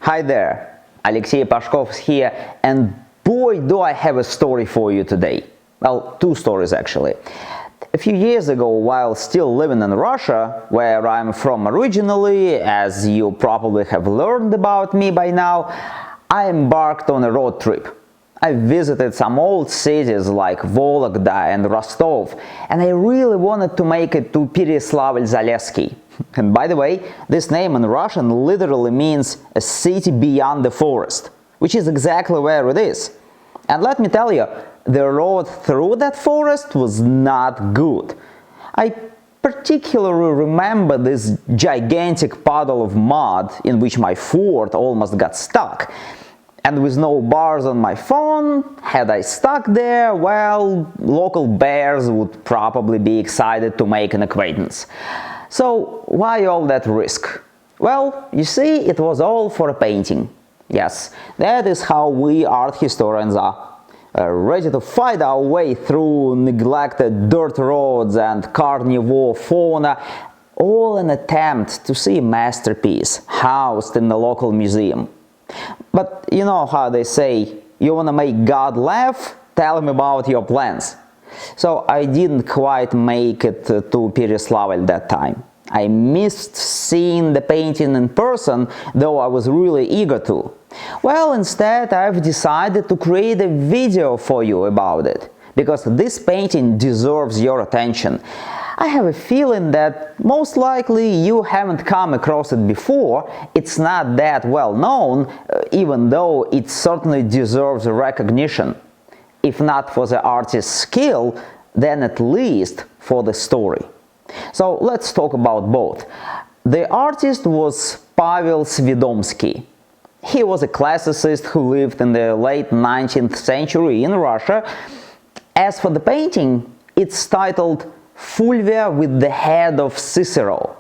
Hi there, Alexey Pashkov's here, and boy do I have a story for you today. Well, two stories actually. A few years ago, while still living in Russia, where I'm from originally, as you probably have learned about me by now, I embarked on a road trip. I visited some old cities like Vologda and Rostov, and I really wanted to make it to Переславль-Залесский. And by the way, this name in Russian literally means a city beyond the forest, which is exactly where it is. And let me tell you, the road through that forest was not good. I particularly remember this gigantic puddle of mud in which my Ford almost got stuck. And with no bars on my phone, had I stuck there, well, local bears would probably be excited to make an acquaintance. So why all that risk? Well, you see, it was all for a painting. Yes, that is how we art historians are. Ready to fight our way through neglected dirt roads and carnivore fauna, all in an attempt to see a masterpiece housed in the local museum. But you know how they say, you wanna make God laugh? Tell him about your plans. So I didn't quite make it to Переславль that time. I missed seeing the painting in person, though I was really eager to. Well, instead I've decided to create a video for you about it, because this painting deserves your attention. I have a feeling that most likely you haven't come across it before. It's not that well known, even though it certainly deserves recognition. If not for the artist's skill, then at least for the story. So let's talk about both. The artist was Pavel Svidomsky. He was a classicist who lived in the late 19th century in Russia. As for the painting, it's titled Fulvia with the head of Cicero.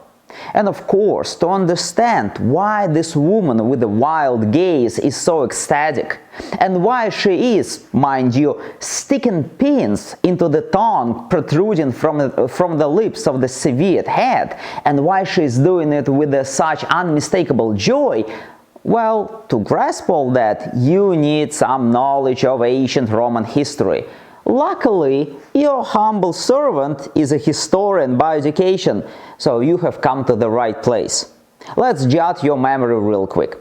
And of course, to understand why this woman with a wild gaze is so ecstatic, and why she is, mind you, sticking pins into the tongue protruding from the lips of the severed head, and why she is doing it with such unmistakable joy, well, to grasp all that, you need some knowledge of ancient Roman history. Luckily, your humble servant is a historian by education, so you have come to the right place. Let's jot your memory real quick.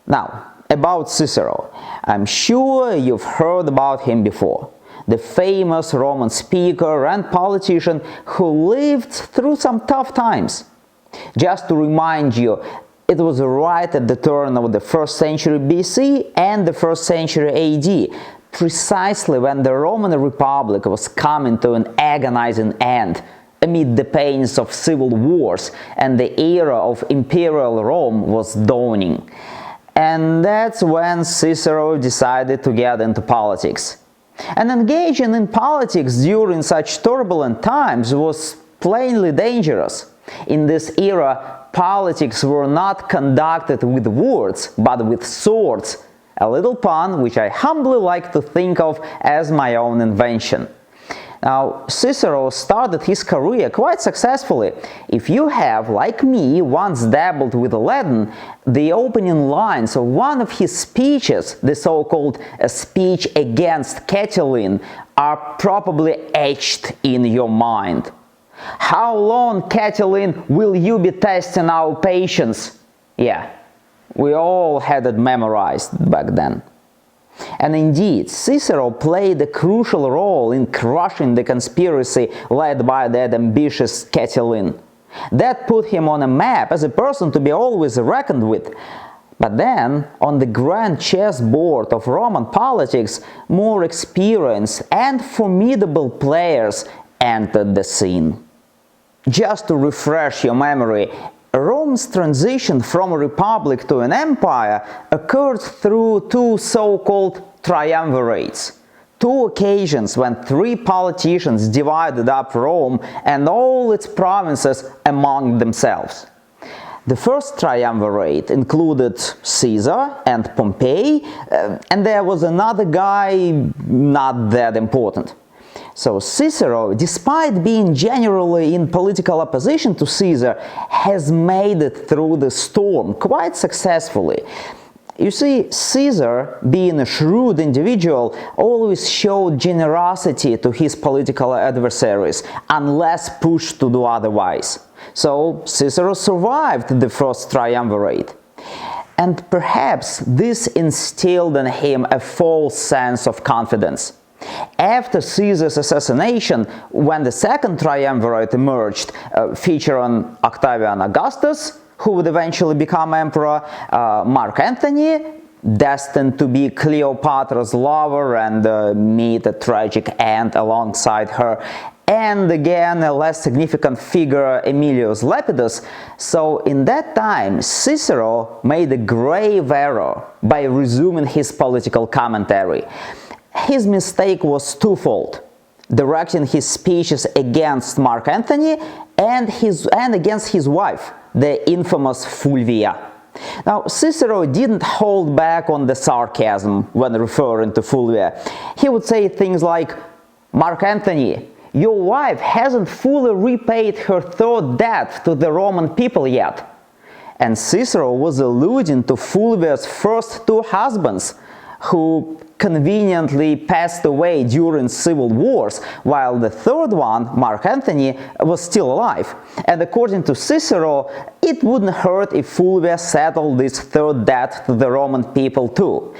Now, about Cicero. I'm sure you've heard about him before. The famous Roman speaker and politician who lived through some tough times. Just to remind you, it was right at the turn of the 1st century BC and the 1st century AD, precisely when the Roman Republic was coming to an agonizing end, amid the pains of civil wars, and the era of imperial Rome was dawning. And that's when Cicero decided to get into politics. And engaging in politics during such turbulent times was plainly dangerous. In this era, politics were not conducted with words, but with swords. A little pun which I humbly like to think of as my own invention. Now, Cicero started his career quite successfully. If you have, like me, once dabbled with Latin, the opening lines of one of his speeches, the so-called speech against Catiline, are probably etched in your mind. How long, Catiline, will you be testing our patience? Yeah. We all had it memorized back then. And indeed, Cicero played a crucial role in crushing the conspiracy led by that ambitious Catiline. That put him on a map as a person to be always reckoned with. But then, on the grand chessboard of Roman politics, more experienced and formidable players entered the scene. Just to refresh your memory, Rome's transition from a republic to an empire occurred through two so-called triumvirates, two occasions when three politicians divided up Rome and all its provinces among themselves. The first triumvirate included Caesar and Pompey, and there was another guy not that important. So Cicero, despite being generally in political opposition to Caesar, has made it through the storm quite successfully. You see, Caesar, being a shrewd individual, always showed generosity to his political adversaries, unless pushed to do otherwise. So Cicero survived the first triumvirate. And perhaps this instilled in him a false sense of confidence. After Caesar's assassination, when the second triumvirate emerged, featuring Octavian Augustus, who would eventually become emperor, Mark Antony, destined to be Cleopatra's lover and meet a tragic end alongside her, and again a less significant figure, Aemilius Lepidus. So in that time, Cicero made a grave error by resuming his political commentary. His mistake was twofold: directing his speeches against Mark Antony and against his wife, the infamous Fulvia. Now, Cicero didn't hold back on the sarcasm when referring to Fulvia. He would say things like, "Mark Antony, your wife hasn't fully repaid her third debt to the Roman people yet." And Cicero was alluding to Fulvia's first two husbands, who conveniently passed away during civil wars, while the third one, Mark Antony, was still alive. And according to Cicero, it wouldn't hurt if Fulvia settled this third debt to the Roman people too.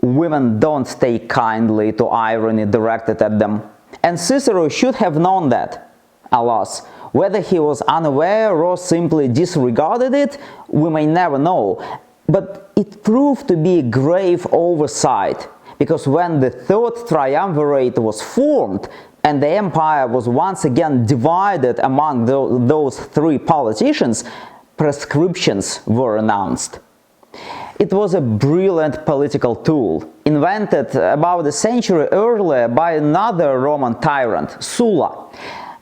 Women don't take kindly to irony directed at them, and Cicero should have known that. Alas, whether he was unaware or simply disregarded it, we may never know. But it proved to be a grave oversight, because when the third triumvirate was formed and the empire was once again divided among those three politicians, prescriptions were announced. It was a brilliant political tool, invented about a century earlier by another Roman tyrant, Sulla.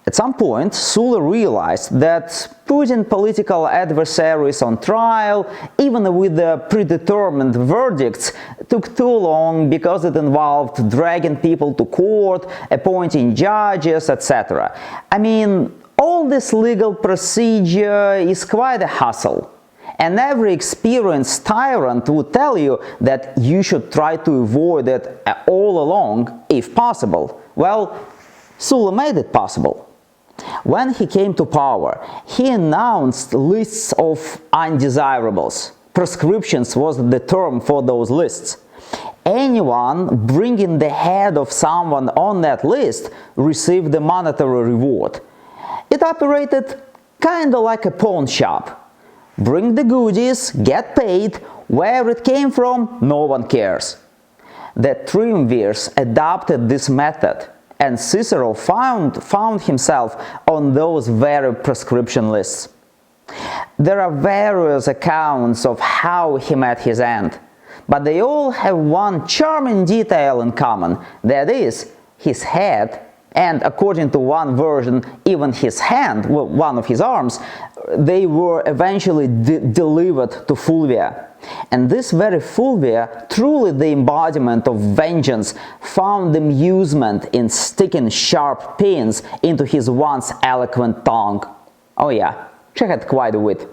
At some point, Sulla realized that putting political adversaries on trial, even with the predetermined verdicts, took too long because it involved dragging people to court, appointing judges, etc. I mean, all this legal procedure is quite a hassle. And every experienced tyrant would tell you that you should try to avoid it all along, if possible. Well, Sulla made it possible. When he came to power, he announced lists of undesirables. Prescriptions was the term for those lists. Anyone bringing the head of someone on that list received a monetary reward. It operated kinda like a pawn shop. Bring the goodies, get paid, where it came from, no one cares. The triumvirs adopted this method, and Cicero found himself on those very prescription lists. There are various accounts of how he met his end, but they all have one charming detail in common, that is, his head, and according to one version, even his hand, well, one of his arms, they were eventually delivered to Fulvia. And this very Fulvia, truly the embodiment of vengeance, found amusement in sticking sharp pins into his once eloquent tongue. Oh yeah, she had quite a wit.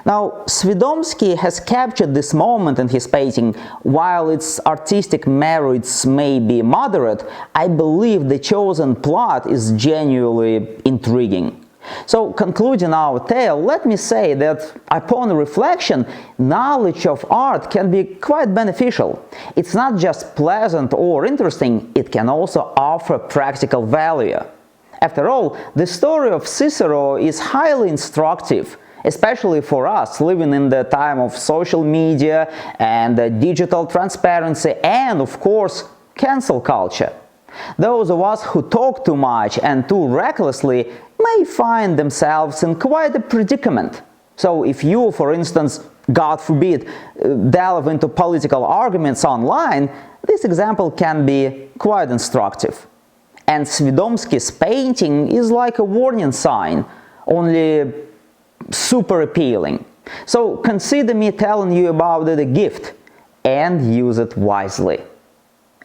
Now, Swidomski has captured this moment in his painting. While its artistic merits may be moderate, I believe the chosen plot is genuinely intriguing. So, concluding our tale, let me say that, upon reflection, knowledge of art can be quite beneficial. It's not just pleasant or interesting, it can also offer practical value. After all, the story of Cicero is highly instructive, especially for us living in the time of social media and digital transparency and, of course, cancel culture. Those of us who talk too much and too recklessly may find themselves in quite a predicament. So if you, for instance, God forbid, delve into political arguments online, this example can be quite instructive. And Swidomski's painting is like a warning sign, only super appealing. So consider me telling you about it a gift, and use it wisely.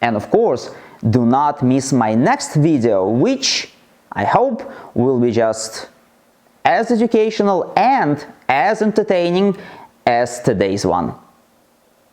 And of course, do not miss my next video, which I hope will be just as educational and as entertaining as today's one.